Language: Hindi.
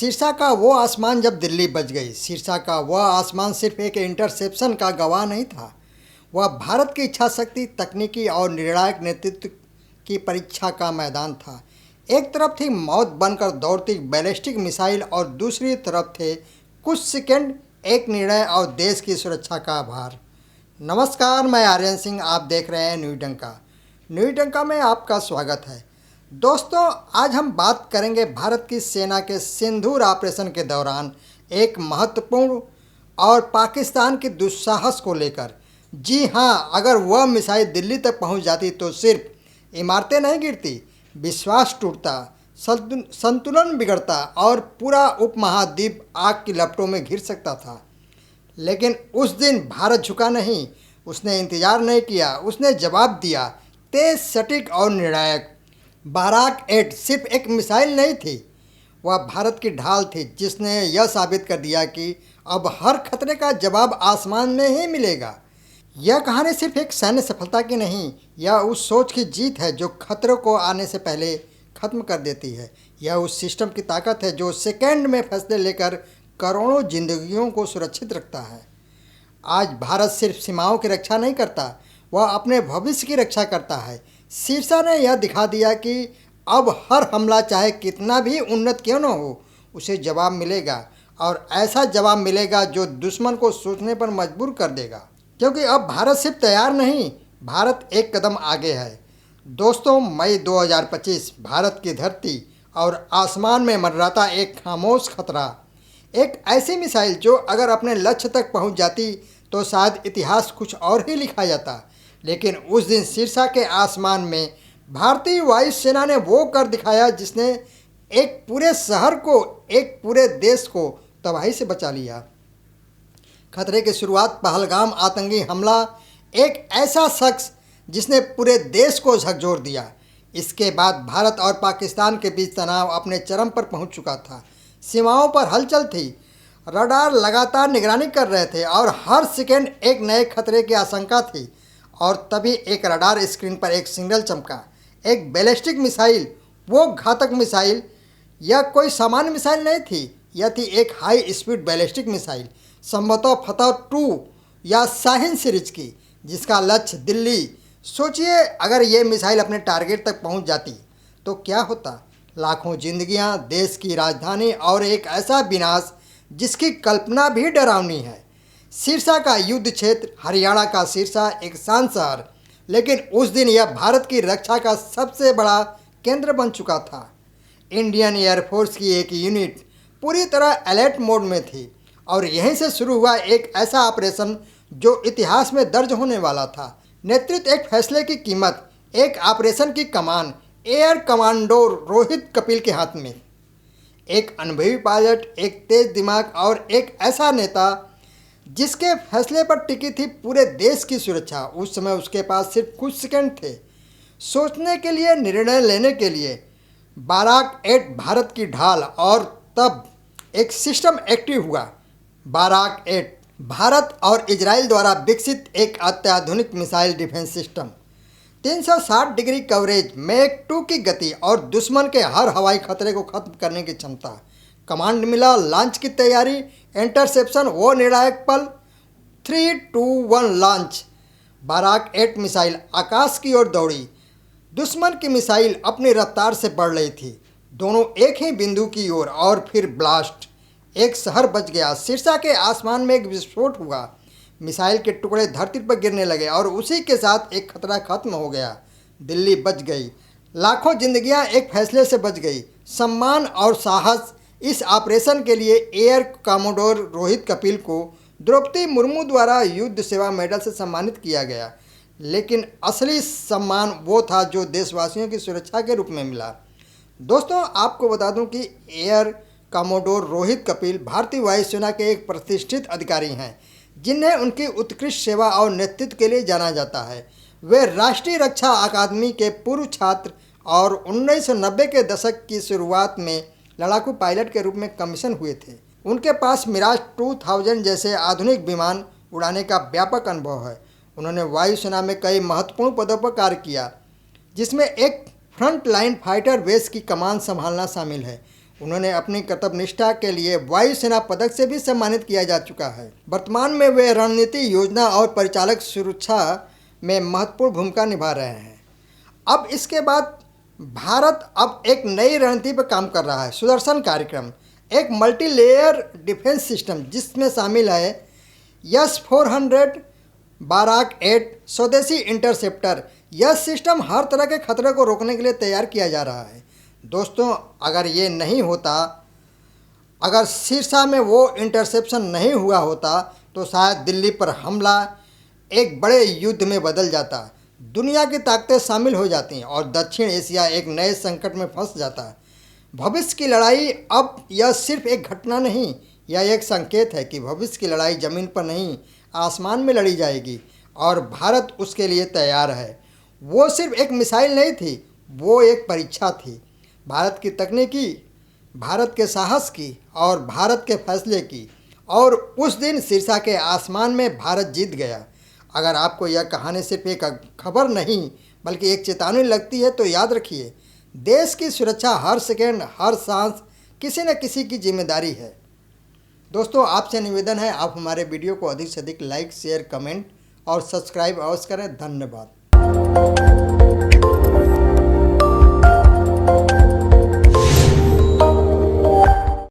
शीर्षा का वो आसमान जब दिल्ली बच गई। शीर्षा का वह आसमान सिर्फ एक इंटरसेप्शन का गवाह नहीं था, वह भारत की इच्छा शक्ति, तकनीकी और निर्णायक नेतृत्व की परीक्षा का मैदान था। एक तरफ थी मौत बनकर दौड़ती बैलिस्टिक मिसाइल और दूसरी तरफ थे कुछ सेकंड, एक निर्णय और देश की सुरक्षा का आभार। नमस्कार, मैं आर्यन सिंह, आप देख रहे हैं न्यूज डंका। न्यूज डंका में आपका स्वागत है। दोस्तों, आज हम बात करेंगे भारत की सेना के सिंदूर ऑपरेशन के दौरान एक महत्वपूर्ण और पाकिस्तान की दुस्साहस को लेकर। जी हाँ, अगर वह मिसाइल दिल्ली तक पहुंच जाती तो सिर्फ इमारतें नहीं गिरती, विश्वास टूटता, संतुलन बिगड़ता और पूरा उपमहाद्वीप आग की लपटों में घिर सकता था। लेकिन उस दिन भारत झुका नहीं, उसने इंतजार नहीं किया, उसने जवाब दिया, तेज, सटीक और निर्णायक। बाराक 8 सिर्फ एक मिसाइल नहीं थी, वह भारत की ढाल थी जिसने यह साबित कर दिया कि अब हर खतरे का जवाब आसमान में ही मिलेगा। यह कहानी सिर्फ एक सैन्य सफलता की नहीं, यह उस सोच की जीत है जो खतरों को आने से पहले खत्म कर देती है। यह उस सिस्टम की ताकत है जो सेकंड में फैसले लेकर करोड़ों जिंदगियों को सुरक्षित रखता है। आज भारत सिर्फ सीमाओं की रक्षा नहीं करता, वह अपने भविष्य की रक्षा करता है। शीर्षा ने यह दिखा दिया कि अब हर हमला चाहे कितना भी उन्नत क्यों न हो, उसे जवाब मिलेगा, और ऐसा जवाब मिलेगा जो दुश्मन को सोचने पर मजबूर कर देगा। क्योंकि अब भारत सिर्फ तैयार नहीं, भारत एक कदम आगे है। दोस्तों, मई 2025 भारत की धरती और आसमान में मंडराता एक खामोश खतरा, एक ऐसी मिसाइल जो अगर अपने लक्ष्य तक पहुंच जाती तो शायद इतिहास कुछ और ही लिखा जाता। लेकिन उस दिन शीर्षा के आसमान में भारतीय वायुसेना ने वो कर दिखाया जिसने एक पूरे शहर को, एक पूरे देश को तबाही से बचा लिया। खतरे की शुरुआत पहलगाम आतंकी हमला, एक ऐसा शख्स जिसने पूरे देश को झकझोर दिया। इसके बाद भारत और पाकिस्तान के बीच तनाव अपने चरम पर पहुंच चुका था। सीमाओं पर हलचल थी, रडार लगातार निगरानी कर रहे थे और हर सेकंड एक नए खतरे की आशंका थी। और तभी एक रडार स्क्रीन पर एक सिग्नल चमका, एक बैलिस्टिक मिसाइल। वो घातक मिसाइल यह कोई सामान्य मिसाइल नहीं थी, यह थी एक हाई स्पीड बैलिस्टिक मिसाइल, संभवतः फतह 2 या शाहीन सीरीज की, जिसका लक्ष्य दिल्ली। सोचिए, अगर ये मिसाइल अपने टारगेट तक पहुंच जाती तो क्या होता। लाखों जिंदगियां, देश की राजधानी और एक ऐसा विनाश जिसकी कल्पना भी डरावनी है। शीर्षा का युद्ध क्षेत्र, हरियाणा का शीर्षा, एक शांत शहर, लेकिन उस दिन यह भारत की रक्षा का सबसे बड़ा केंद्र बन चुका था। इंडियन एयरफोर्स की एक यूनिट पूरी तरह अलर्ट मोड में थी और यहीं से शुरू हुआ एक ऐसा ऑपरेशन जो इतिहास में दर्ज होने वाला था। नेतृत्व, एक फैसले की कीमत, एक ऑपरेशन की कमान एयर कमांडो रोहित कपिल के हाथ में। एक अनुभवी पायलट, एक तेज दिमाग और एक ऐसा नेता जिसके फैसले पर टिकी थी पूरे देश की सुरक्षा। उस समय उसके पास सिर्फ कुछ सेकंड थे सोचने के लिए, निर्णय लेने के लिए। बाराक 8 भारत की ढाल, और तब एक सिस्टम एक्टिव हुआ। बाराक 8 भारत और इजराइल द्वारा विकसित एक अत्याधुनिक missile defence system, 360 degree coverage, Mach 2 की गति और दुश्मन के हर हवाई खतरे को खत्म करने की क्षमता। कमांड मिला, लॉन्च की तैयारी, इंटरसेप्शन, वो निर्णायक पल। 3, 2, 1 लॉन्च। बाराक 8 मिसाइल आकाश की ओर दौड़ी। दुश्मन की मिसाइल अपनी रफ्तार से बढ़ रही थी, दोनों एक ही बिंदु की ओर, और फिर ब्लास्ट। एक शहर बच गया। शीर्षा के आसमान में एक विस्फोट हुआ, मिसाइल के टुकड़े धरती पर गिरने लगे और उसी के साथ एक खतरा खत्म हो गया। दिल्ली बच गई, लाखों जिंदगियां एक फैसले से बच गई। सम्मान और साहस, इस ऑपरेशन के लिए एयर कमांडोर रोहित कपिल को द्रौपदी मुर्मू द्वारा युद्ध सेवा मेडल से सम्मानित किया गया। लेकिन असली सम्मान वो था जो देशवासियों की सुरक्षा के रूप में मिला। दोस्तों, आपको बता दूं कि एयर कमांडोर रोहित कपिल भारतीय वायुसेना के एक प्रतिष्ठित अधिकारी हैं जिन्हें उनकी उत्कृष्ट सेवा और नेतृत्व के लिए जाना जाता है। वे राष्ट्रीय रक्षा अकादमी के पूर्व छात्र और 1990 के दशक की शुरुआत में लड़ाकू पायलट के रूप में कमीशन हुए थे। उनके पास मिराज 2000 जैसे आधुनिक विमान उड़ाने का व्यापक अनुभव है। उन्होंने वायुसेना में कई महत्वपूर्ण पदों पर कार्य किया, जिसमें एक फ्रंट लाइन फाइटर बेस की कमान संभालना शामिल है। उन्होंने अपनी कर्तव्यनिष्ठा के लिए वायुसेना पदक से भी सम्मानित किया जा चुका है। वर्तमान में वे रणनीति, योजना और परिचालक सुरक्षा में महत्वपूर्ण भूमिका निभा रहे हैं। अब इसके बाद भारत अब एक नई रणनीति पर काम कर रहा है। सुदर्शन कार्यक्रम एक मल्टी लेयर डिफेंस सिस्टम जिसमें शामिल है S-400 बाराक 8 स्वदेशी इंटरसेप्टर। यह सिस्टम हर तरह के खतरे को रोकने के लिए तैयार किया जा रहा है। दोस्तों, अगर ये नहीं होता, अगर सिरसा में वो इंटरसेप्शन नहीं हुआ होता तो शायद दिल्ली पर हमला एक बड़े युद्ध में बदल जाता। दुनिया की ताकतें शामिल हो जाती और दक्षिण एशिया एक नए संकट में फंस जाता। भविष्य की लड़ाई अब यह सिर्फ एक घटना नहीं, यह एक संकेत है कि भविष्य की लड़ाई ज़मीन पर नहीं, आसमान में लड़ी जाएगी और भारत उसके लिए तैयार है। वो सिर्फ एक मिसाइल नहीं थी, वो एक परीक्षा थी। भारत की तकनीकी, भारत के साहस की और भारत के फैसले की। और उस दिन सिरसा के आसमान में भारत जीत गया। अगर आपको यह कहानी सिर्फ एक खबर नहीं बल्कि एक चेतावनी लगती है तो याद रखिए, देश की सुरक्षा हर सेकेंड, हर सांस किसी न किसी की जिम्मेदारी है। दोस्तों, आपसे निवेदन है आप हमारे वीडियो को अधिक से अधिक लाइक, शेयर, कमेंट और सब्सक्राइब अवश्य करें। धन्यवाद।